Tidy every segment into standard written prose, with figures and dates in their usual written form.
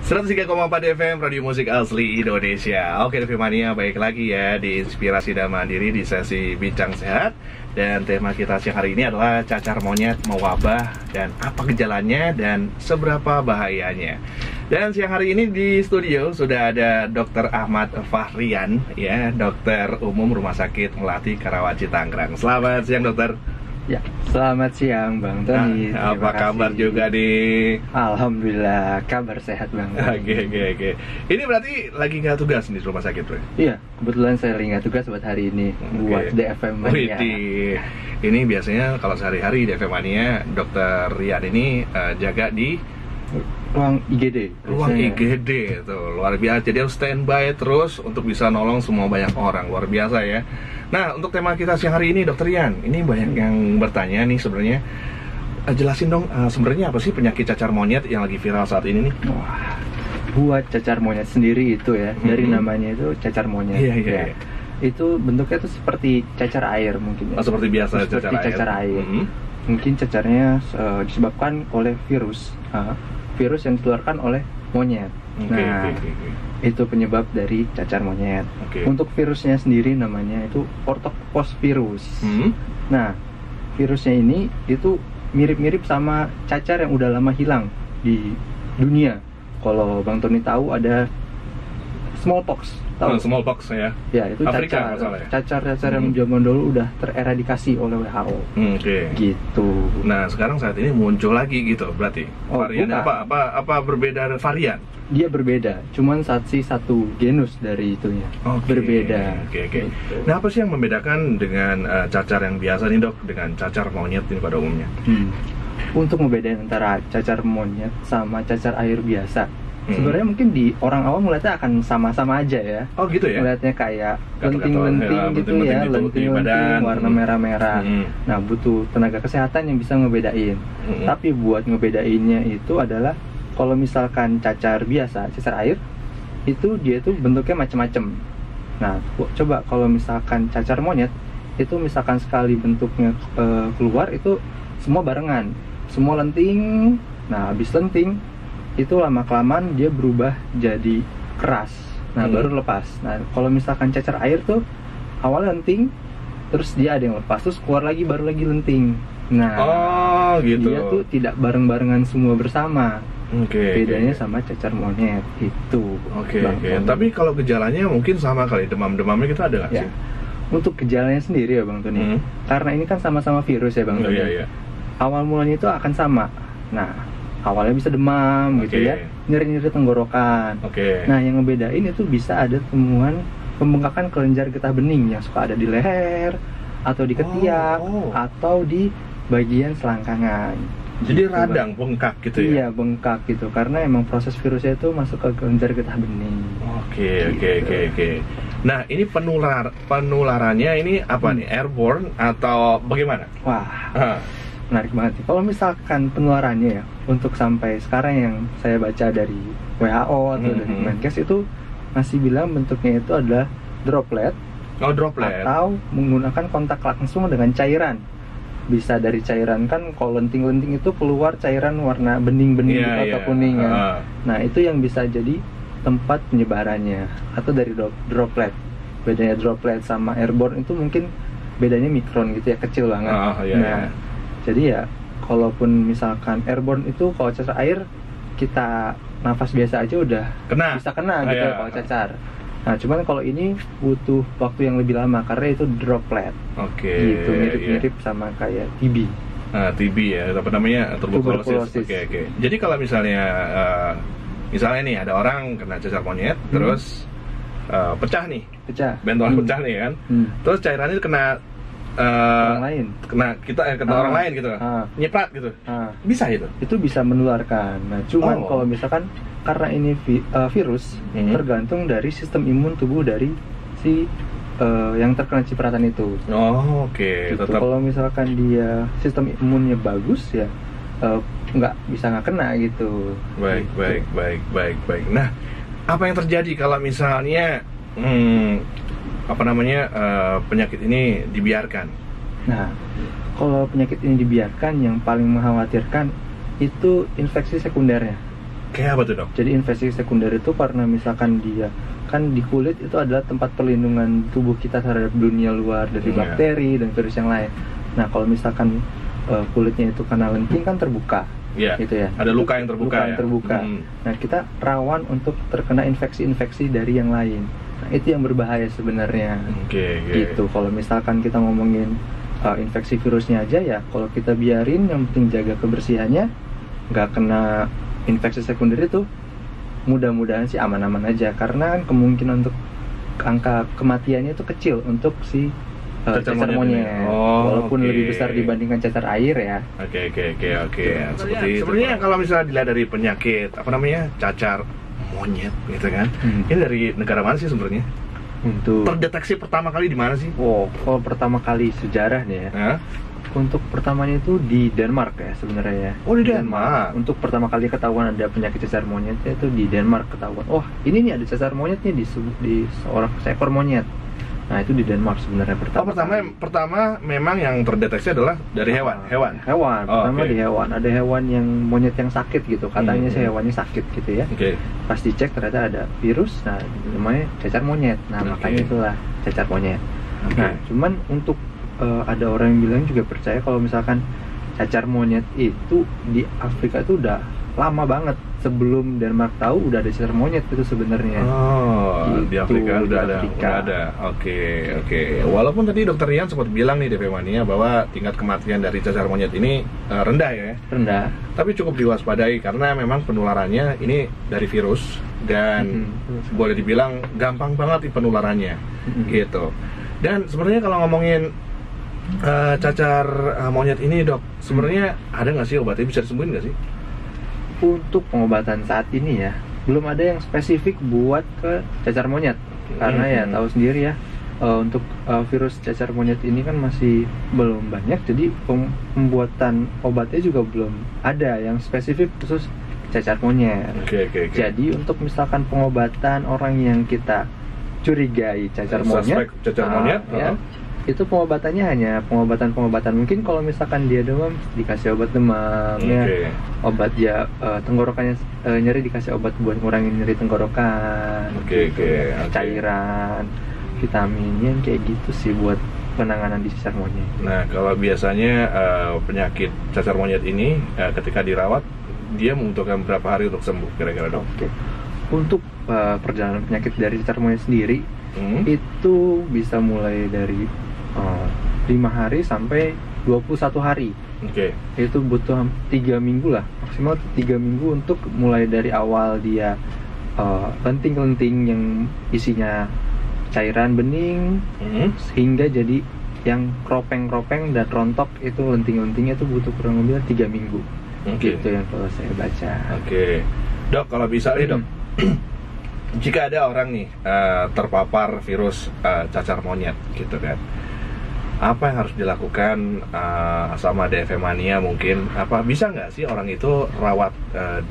103,4 FM Radio Musik Asli Indonesia. Oke, TV Mania, baik lagi ya di Inspirasi dan Mandiri di sesi Bincang Sehat. Dan tema kita siang hari ini adalah cacar monyet mewabah dan apa gejalanya dan seberapa bahayanya. Dan siang hari ini di studio sudah ada Dr. Ahmad Fahrian, ya, dokter umum Rumah Sakit Melati Karawaci Tangerang. Selamat siang, dokter. Ya, selamat siang Bang Tony. Apa kabar juga nih? Alhamdulillah, kabar sehat Bang. Oke. Ini berarti lagi nggak tugas di rumah sakit, bro? Iya, kebetulan saya lagi nggak tugas buat hari ini buat DFM Mania. Ini biasanya kalau sehari-hari DFM Mania, Dokter Rian ini jaga di ruang IGD. Ruang IGD tuh, luar biasa. Jadi harus standby terus untuk bisa nolong semua banyak orang, luar biasa ya. Nah, untuk tema kita siang hari ini, Dokter Rian, ini banyak yang bertanya nih sebenarnya. Jelasin dong, sebenarnya apa sih penyakit cacar monyet yang lagi viral saat ini nih? Wah, buat cacar monyet sendiri itu ya, dari namanya itu cacar monyet. Iya. Itu bentuknya tuh seperti cacar air mungkin ya. Seperti biasa seperti cacar air. Mungkin cacarnya disebabkan oleh virus. Virus yang dikeluarkan oleh monyet. Itu penyebab dari cacar monyet. Untuk virusnya sendiri namanya itu ortopoxvirus. Nah, virusnya ini itu mirip-mirip sama cacar yang udah lama hilang di dunia. Kalau Bang Tony tahu ada smallpox. Tahu? Smallpox ya. Ya, itu Afrika, cacar yang zaman dulu udah tereradikasi oleh WHO. Gitu. Nah, sekarang saat ini muncul lagi gitu, berarti. Varian apa berbeda varian? Dia berbeda, cuman satu genus dari itunya. Berbeda. Gitu. Nah, apa sih yang membedakan dengan cacar yang biasa nih, Dok, dengan cacar monyet ini pada umumnya? Untuk membedakan antara cacar monyet sama cacar air biasa, sebenarnya mungkin di orang awam melihatnya akan sama-sama aja ya. Oh gitu ya? Melihatnya kayak lenting-lenting gitu ya, lenting-lenting warna merah-merah. Nah, butuh tenaga kesehatan yang bisa ngebedain. Tapi buat ngebedainnya itu adalah kalau misalkan cacar biasa, cacar air, itu dia tuh bentuknya macam-macam. Nah, coba kalau misalkan cacar monyet, itu misalkan sekali bentuknya keluar itu semua barengan, semua lenting. Nah, habis lenting itu lama-kelamaan dia berubah jadi keras. Nah, baru lepas. Nah, kalau misalkan cacar air tuh awalnya lenting, terus dia ada yang lepas, terus keluar lagi, baru lagi lenting. Nah, gitu. Dia tuh tidak bareng-barengan semua bersama. Bedanya sama cacar monyet itu. Tapi kalau gejalanya mungkin sama kali, demam-demamnya gitu ada nggak sih? Untuk gejalanya sendiri ya Bang Tony, karena ini kan sama-sama virus ya Bang Tony. Awal mulanya itu akan sama. Nah, awalnya bisa demam gitu ya, nyeri-nyeri tenggorokan. Nah, yang ngebedain itu bisa ada temuan pembengkakan kelenjar getah bening yang suka ada di leher atau di ketiak atau di bagian selangkangan. Jadi radang, bengkak gitu ya? Iya, bengkak gitu, karena emang proses virusnya itu masuk ke kelenjar getah bening. Oke. Nah, ini penularannya ini apa nih? Airborne atau bagaimana? Wah, menarik banget. Kalau misalkan penularannya ya, untuk sampai sekarang yang saya baca dari WHO atau dari Kemenkes itu masih bilang bentuknya itu adalah droplet. Atau menggunakan kontak langsung dengan cairan. Bisa dari cairan, kan kalau lenting-lenting itu keluar cairan warna bening-bening atau kuning ya. Nah, itu yang bisa jadi tempat penyebarannya. Atau dari droplet. Bedanya droplet sama airborne itu mungkin bedanya mikron gitu ya, kecil banget. Jadi ya, kalaupun misalkan airborne itu kalau cacar air kita nafas biasa aja udah bisa kena gitu kalau cacar. Nah, cuman kalau ini butuh waktu yang lebih lama karena itu droplet. Gitu, mirip-mirip sama kayak TB. TB ya, apa namanya? Tuberkulosis. Jadi kalau misalnya nih ada orang kena cacar monyet, terus pecah, bentolan pecah nih kan. Terus cairannya kena orang lain, kena orang lain gitu, nyiprat gitu, bisa itu bisa menularkan. Nah, cuman kalau misalkan karena ini virus, tergantung dari sistem imun tubuh dari si yang terkena cipratan itu. Gitu. Kalau misalkan dia sistem imunnya bagus ya nggak kena gitu. Baik. Nah, apa yang terjadi kalau misalnya penyakit ini dibiarkan? Nah, kalau penyakit ini dibiarkan, yang paling mengkhawatirkan itu infeksi sekundernya. Kayak apa tuh, Dok? Jadi infeksi sekunder itu karena misalkan dia kan di kulit itu adalah tempat perlindungan tubuh kita terhadap dunia luar dari bakteri dan virus yang lain. Nah, kalau misalkan kulitnya itu karena lenting kan terbuka, gitu ya. Ada luka yang terbuka. Nah, kita rawan untuk terkena infeksi-infeksi dari yang lain. Nah, itu yang berbahaya sebenarnya. Gitu. Kalau misalkan kita ngomongin infeksi virusnya aja ya, kalau kita biarin, yang penting jaga kebersihannya, nggak kena infeksi sekunder itu, mudah-mudahan sih aman-aman aja. Karena kan kemungkinan untuk angka kematiannya itu kecil untuk si cacar monyet, walaupun lebih besar dibandingkan cacar air ya. Oke. Sebenarnya kalau misalnya dilihat dari penyakit apa namanya cacar monyet gitu kan, ini dari negara mana sih sebenarnya? Untuk terdeteksi pertama kali di mana sih? Kalau pertama kali sejarah nih ya. Untuk pertamanya itu di Denmark ya sebenarnya ya. Di Denmark. Untuk pertama kali ketahuan ada penyakit cacar monyetnya itu di Denmark ketahuan. Ini nih ada cacar monyetnya di seekor monyet. Nah, itu di Denmark sebenarnya pertama memang yang terdeteksi adalah dari hewan. Pertama di hewan. Ada hewan yang monyet yang sakit gitu. Katanya sih hewannya sakit gitu ya. Pas dicek ternyata ada virus. Nah, namanya cacar monyet. Nah, makanya itulah cacar monyet. Nah, cuman untuk ada orang yang bilang juga percaya kalau misalkan cacar monyet itu di Afrika itu udah lama banget. Sebelum Denmark tahu udah ada cacar monyet itu sebenarnya. Gitu, di Afrika udah ada. Oke. Walaupun tadi Dokter Rian sempat bilang nih DP Mania bahwa tingkat kematian dari cacar monyet ini rendah ya. Rendah. Tapi cukup diwaspadai karena memang penularannya ini dari virus dan boleh dibilang gampang banget penularannya. Gitu. Dan sebenarnya kalau ngomongin cacar monyet ini, Dok, sebenarnya ada nggak sih obatnya, bisa disembuhin nggak sih? Untuk pengobatan saat ini ya belum ada yang spesifik buat ke cacar monyet karena ya tahu sendiri ya, untuk virus cacar monyet ini kan masih belum banyak, jadi pembuatan obatnya juga belum ada yang spesifik khusus cacar monyet. Jadi untuk misalkan pengobatan orang yang kita curigai cacar monyet, itu pengobatannya hanya pengobatan mungkin kalau misalkan dia demam dikasih obat demam ya, obat tenggorokannya nyeri dikasih obat buat ngurangin nyeri tenggorokan, cairan, vitamin kayak gitu sih buat penanganan di cacar monyet. Nah, kalau biasanya penyakit cacar monyet ini ketika dirawat dia membutuhkan berapa hari untuk sembuh kira-kira, Dok? Untuk perjalanan penyakit dari cacar monyet sendiri itu bisa mulai dari 5 hari sampai 21 hari. Itu butuh 3 minggu lah, maksimal 3 minggu untuk mulai dari awal dia lenting-lenting yang isinya cairan bening hingga jadi yang kropeng-kropeng dan rontok, itu lenting-lentingnya itu butuh kurang lebih 3 minggu. Gitu yang kalau saya baca. Dok, kalau bisa nih, Dok, jika ada orang nih terpapar virus cacar monyet gitu kan, apa yang harus dilakukan sama DFM Mania mungkin? Apa bisa nggak sih orang itu rawat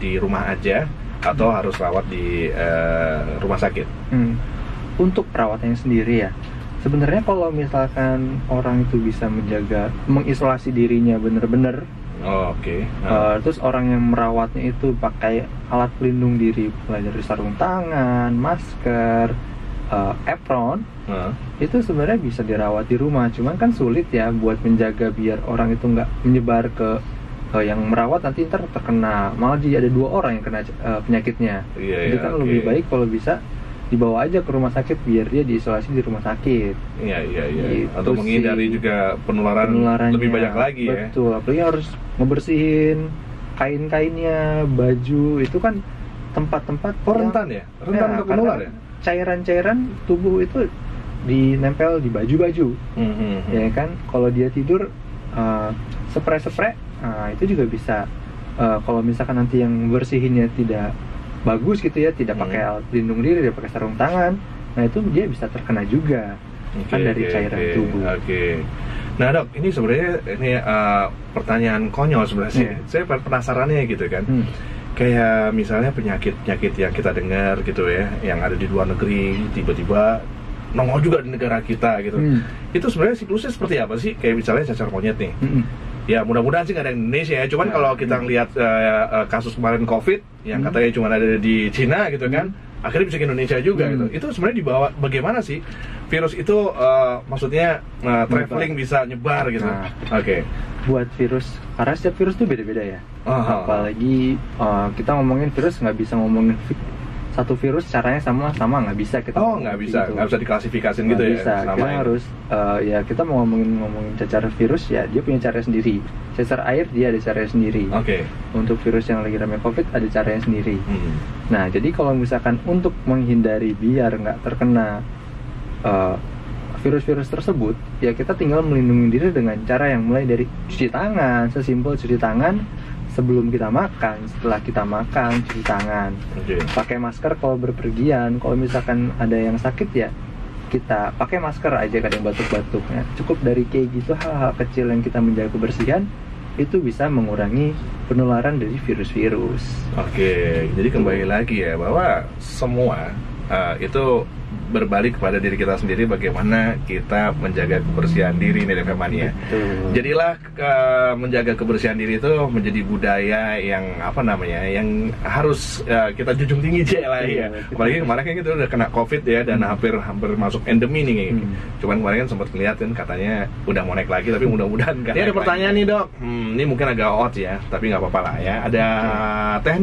di rumah aja atau harus rawat di rumah sakit? Untuk perawatannya sendiri ya, sebenarnya kalau misalkan orang itu bisa mengisolasi dirinya bener-bener, terus orang yang merawatnya itu pakai alat pelindung diri mulai dari sarung tangan, masker, apron, itu sebenarnya bisa dirawat di rumah. Cuman kan sulit ya buat menjaga biar orang itu nggak menyebar ke yang merawat, nanti ntar terkena, malah jadi ada 2 orang yang kena penyakitnya. Jadi kan lebih baik kalau bisa dibawa aja ke rumah sakit biar dia diisolasi di rumah sakit. Gitu. Atau menghindari juga penularan lebih banyak lagi ya. Betul, apalagi harus ngebersihin kain-kainnya, baju, itu kan tempat-tempat rentan ya? Rentan untuk menular ya? Cairan-cairan tubuh itu dinempel di baju-baju, ya kan? Kalau dia tidur spray, itu juga bisa. Kalau misalkan nanti yang bersihinnya tidak bagus gitu ya, tidak pakai alat pelindung diri, dia pakai sarung tangan, nah itu dia bisa terkena juga kan dari cairan tubuh. Nah, Dok, ini sebenarnya pertanyaan konyol sebenarnya sih. Saya penasarannya gitu kan. Kayak misalnya penyakit-penyakit yang kita dengar gitu ya, yang ada di luar negeri, tiba-tiba nongol juga di negara kita gitu. Itu sebenarnya siklusnya seperti apa sih? Kayak misalnya cacar monyet nih. Ya mudah-mudahan sih nggak ada di Indonesia ya. Cuman kalau kita ngelihat kasus kemarin COVID yang katanya cuma ada di Cina gitu kan, akhirnya bisa ke Indonesia juga gitu. Itu sebenarnya dibawa bagaimana sih virus itu maksudnya traveling bisa nyebar gitu. Oke. Buat virus, karena setiap virus tuh beda-beda ya. Apalagi kita ngomongin virus, nggak bisa ngomongin satu virus caranya sama nggak bisa kita. Nggak bisa diklasifikasiin gitu ya. Bisa. Kita harus ya kita mau ngomongin cacar virus ya dia punya caranya sendiri. Cacar air dia ada caranya sendiri. Oke. Untuk virus yang lagi ramai COVID ada caranya sendiri. Nah jadi kalau misalkan untuk menghindari biar nggak terkena virus-virus tersebut, ya kita tinggal melindungi diri dengan cara yang mulai dari cuci tangan, sesimpel cuci tangan sebelum kita makan, setelah kita makan cuci tangan, pakai masker kalau berpergian. Kalau misalkan ada yang sakit ya kita pakai masker aja, kadang batuk-batuk ya. Cukup dari kayak gitu hal-hal kecil yang kita menjaga kebersihan itu bisa mengurangi penularan dari virus-virus. Oke, jadi kembali lagi ya bahwa semua itu berbalik kepada diri kita sendiri, bagaimana kita menjaga kebersihan diri nih Mania. Jadilah menjaga kebersihan diri itu menjadi budaya yang yang harus kita junjung tinggi lah ya. Apalagi kemarin kan kita udah kena COVID ya dan hampir masuk endemi nih. Cuman kemarin kan sempat kelihatan katanya udah mau naik lagi, tapi mudah-mudahan kan. Ini ada pertanyaan nih dok, ini mungkin agak odd ya, tapi nggak apa-apa lah ya. Ada Teh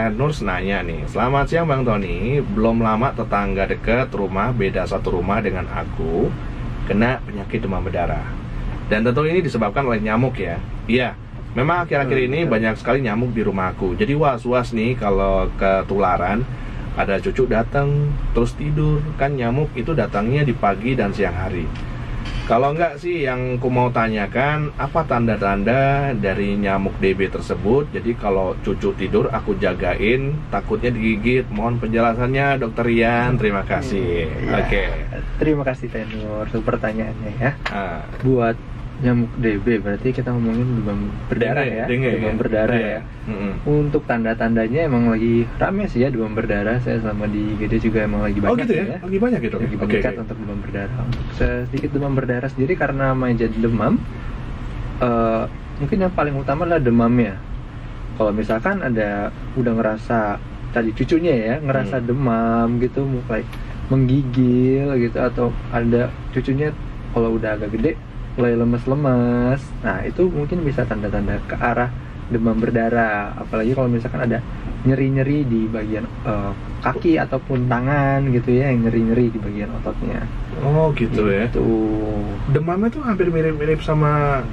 Nurs nanya nih, selamat siang Bang Tony, belum lama tetangga dekat rumah, beda satu rumah dengan aku, kena penyakit demam berdarah. Dan tentu ini disebabkan oleh nyamuk ya. Iya, memang akhir-akhir ini banyak sekali nyamuk di rumahku. Jadi was-was nih kalau ketularan. Ada cucu datang terus tidur, kan nyamuk itu datangnya di pagi dan siang hari. Kalau enggak sih yang ku mau tanyakan, apa tanda-tanda dari nyamuk DB tersebut? Jadi kalau cucu tidur aku jagain, takutnya digigit. Mohon penjelasannya Dokter Rian, terima kasih. Oke. Terima kasih Tenur untuk pertanyaannya ya. Buat nyamuk DB berarti kita ngomongin demam berdarah ya. Demam berdarah ya. Untuk tanda-tandanya emang lagi rame sih ya demam berdarah. Saya selama di GD juga emang lagi banyak. Oh gitu ya? Lagi banyak gitu? Lagi meningkat untuk demam berdarah. Untuk sedikit demam berdarah sendiri karena jadi demam, mungkin yang paling utama adalah demamnya. Kalau misalkan udah ngerasa tadi cucunya ya ngerasa demam gitu, mulai menggigil gitu, atau ada cucunya kalau udah agak gede mulai lemes-lemes, nah itu mungkin bisa tanda-tanda ke arah demam berdarah. Apalagi kalau misalkan ada nyeri-nyeri di bagian kaki ataupun tangan gitu ya, yang nyeri-nyeri di bagian ototnya. Oh gitu ya. Demamnya tuh hampir mirip-mirip sama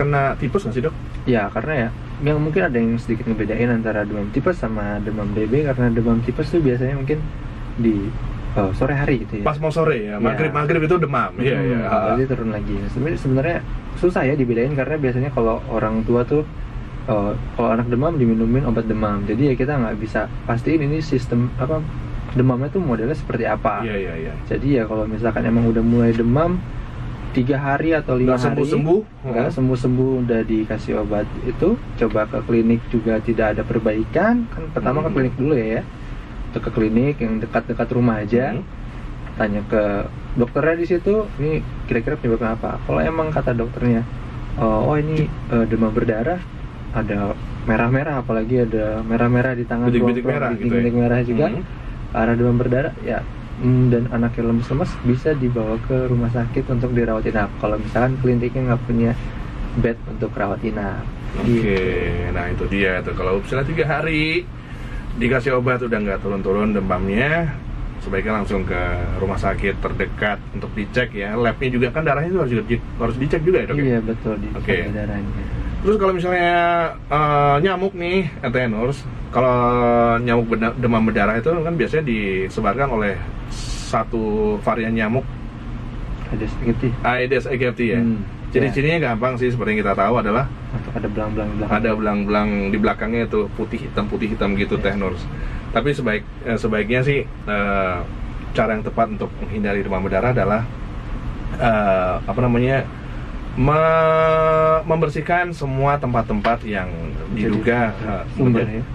kena tipes nggak sih dok? Ya karena ya yang mungkin ada yang sedikit ngebedain antara demam tipes sama demam DB, karena demam tipes tuh biasanya mungkin di sore hari gitu ya. Pas mau sore ya, maghrib itu demam. Iya. Jadi turun lagi. Sebenarnya susah ya dibedain karena biasanya kalau orang tua tuh kalau anak demam diminumin obat demam. Jadi ya kita nggak bisa pastiin ini sistem demamnya tuh modelnya seperti apa. Iya. Jadi ya kalau misalkan emang udah mulai demam 3 hari atau 5 hari nggak sembuh-sembuh, udah dikasih obat itu, coba ke klinik juga tidak ada perbaikan, kan pertama ke klinik dulu ya. Ke klinik yang dekat-dekat rumah aja, tanya ke dokternya di situ, ini kira-kira penyebabnya apa. Kalau emang kata dokternya, ini demam berdarah, ada merah-merah, apalagi ada merah-merah di tangan, bintik merah juga, arah demam berdarah, ya, dan anaknya lemes-lemes bisa dibawa ke rumah sakit untuk dirawat inap. Kalau misalkan kliniknya nggak punya bed untuk rawat inap. Oke, nah itu dia tuh, kalau misalnya 3 hari dikasih obat udah nggak turun-turun demamnya, sebaiknya langsung ke rumah sakit terdekat untuk dicek ya. Labnya juga kan darahnya itu harus dicek juga ya dok? Iya betul, dicek darahnya. Terus kalau misalnya nyamuk nih, Nurs, kalau nyamuk demam berdarah itu kan biasanya disebarkan oleh satu varian nyamuk, Aedes aegypti ya. Ciri-cirinya gampang sih, seperti yang kita tahu adalah ada belang-belang di belakang. Ada belang-belang di belakangnya itu putih hitam gitu, Teh Nurs. Tapi sebaiknya sih cara yang tepat untuk menghindari demam berdarah adalah membersihkan semua tempat-tempat yang diduga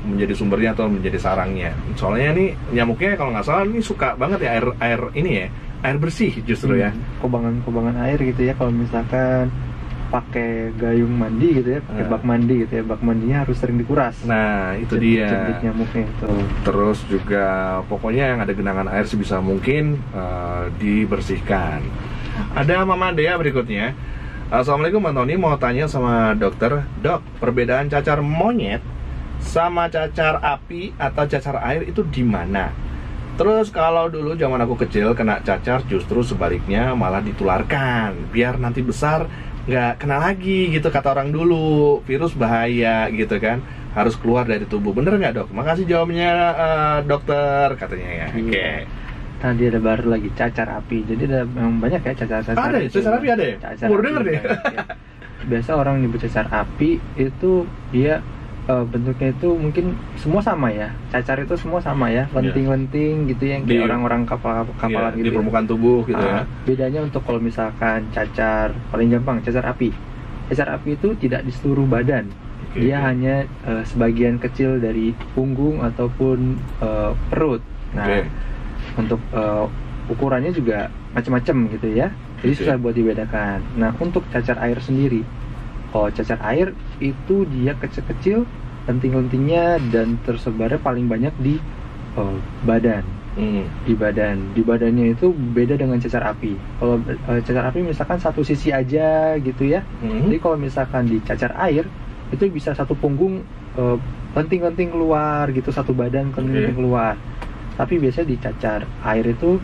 menjadi sumbernya atau menjadi sarangnya. Soalnya nih nyamuknya kalau nggak salah ini suka banget ya air ini ya, air bersih justru ya. Kubangan air gitu ya. Kalau misalkan pakai gayung mandi gitu ya, pakai bak mandi gitu ya, bak mandinya harus sering dikuras. Nah, itu dia. Jentik nyamuknya itu. Terus juga pokoknya yang ada genangan air sebisa mungkin dibersihkan. Ada Mama Dea berikutnya. Assalamualaikum Bang Tony, mau tanya sama dokter, dok, perbedaan cacar monyet sama cacar api atau cacar air itu di mana? Terus kalau dulu zaman aku kecil kena cacar, justru sebaliknya malah ditularkan, biar nanti besar nggak kena lagi gitu kata orang dulu, virus bahaya gitu kan, harus keluar dari tubuh. Bener nggak dok? Makasih jawabnya dokter katanya ya. Iya. Oke. Tadi ada baru lagi cacar api, jadi ada memang banyak ya cacar-cacar. Ada ya? Cacar api ada ya? Baru denger deh. Ya. Biasa orang nyebut cacar api itu dia bentuknya itu mungkin semua sama ya, cacar itu semua sama ya, lenting-lenting gitu yang kayak orang-orang kapalan gitu di permukaan tubuh gitu ya. Bedanya untuk kalau misalkan cacar, paling gampang cacar api itu tidak di seluruh badan, dia hanya sebagian kecil dari punggung ataupun perut. Nah untuk ukurannya juga macam-macam gitu ya, jadi susah buat dibedakan. Nah untuk cacar air sendiri, kalau cacar air itu dia kecil-kecil, lenting-lentingnya dan tersebarnya paling banyak di badan. Di badannya itu beda dengan cacar api. Kalau cacar api misalkan satu sisi aja gitu ya. Jadi kalau misalkan di cacar air itu bisa satu punggung lenting-lenting keluar gitu, satu badan lenting keluar. Tapi biasanya di cacar air itu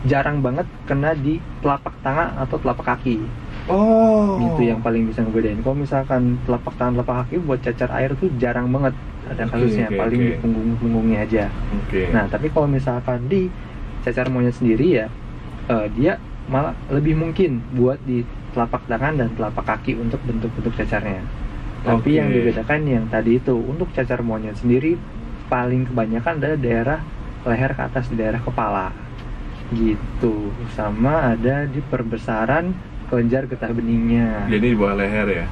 jarang banget kena di telapak tangan atau telapak kaki. Itu yang paling bisa ngebedain. Kalau misalkan telapak tangan, telapak kaki buat cacar air tuh jarang banget ada kasusnya, paling di punggungnya aja. Nah, tapi kalau misalkan di cacar monyet sendiri ya, dia malah lebih mungkin buat di telapak tangan dan telapak kaki untuk bentuk-bentuk cacarnya. Tapi yang dibedakan yang tadi itu, untuk cacar monyet sendiri paling kebanyakan adalah daerah leher ke atas, di daerah kepala gitu, sama ada di perbesaran kelenjar getah beningnya. Jadi di bawah leher ya?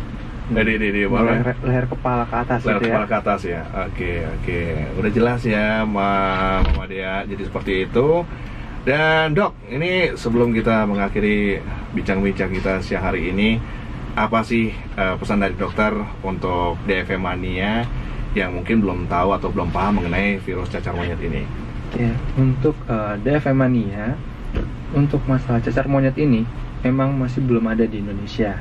Di bawah leher kepala ke atas. Leher gitu kepala ya. ke atas ya. Oke. Udah jelas ya, Mama Dea. Jadi seperti itu. Dan dok, ini sebelum kita mengakhiri bincang-bincang kita siang hari ini, apa sih pesan dari dokter untuk DFM mania yang mungkin belum tahu atau belum paham mengenai virus cacar monyet ini? Ya, untuk DFM mania, untuk masalah cacar monyet ini memang masih belum ada di Indonesia.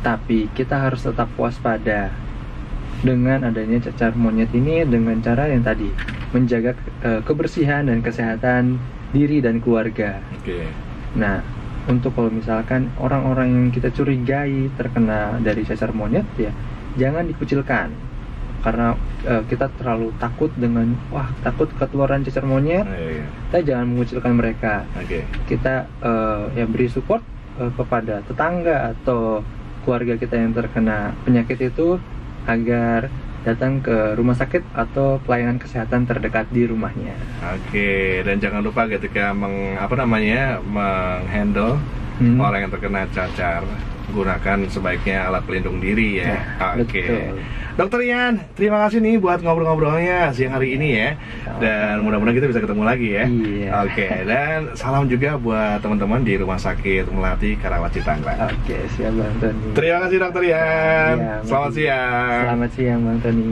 Tapi kita harus tetap waspada dengan adanya cacar monyet ini dengan cara yang tadi, menjaga kebersihan dan kesehatan diri dan keluarga. Nah, untuk kalau misalkan orang-orang yang kita curigai terkena dari cacar monyet ya, jangan dikucilkan. Karena kita terlalu takut dengan takut ketularan cacar monyet, kita jangan mengucilkan mereka. Kita ya beri support kepada tetangga atau keluarga kita yang terkena penyakit itu agar datang ke rumah sakit atau pelayanan kesehatan terdekat di rumahnya. Dan jangan lupa ketika menghandle orang yang terkena cacar, gunakan sebaiknya alat pelindung diri ya. Dokter Ian, terima kasih nih buat ngobrol-ngobrolnya siang hari ini ya. Dan mudah-mudahan kita bisa ketemu lagi ya. Dan salam juga buat teman-teman di Rumah Sakit Melati Karawaci Tangerang. Siap Bang Tony. Terima kasih Dokter Ian. Selamat siang. Selamat siang Bang Tony.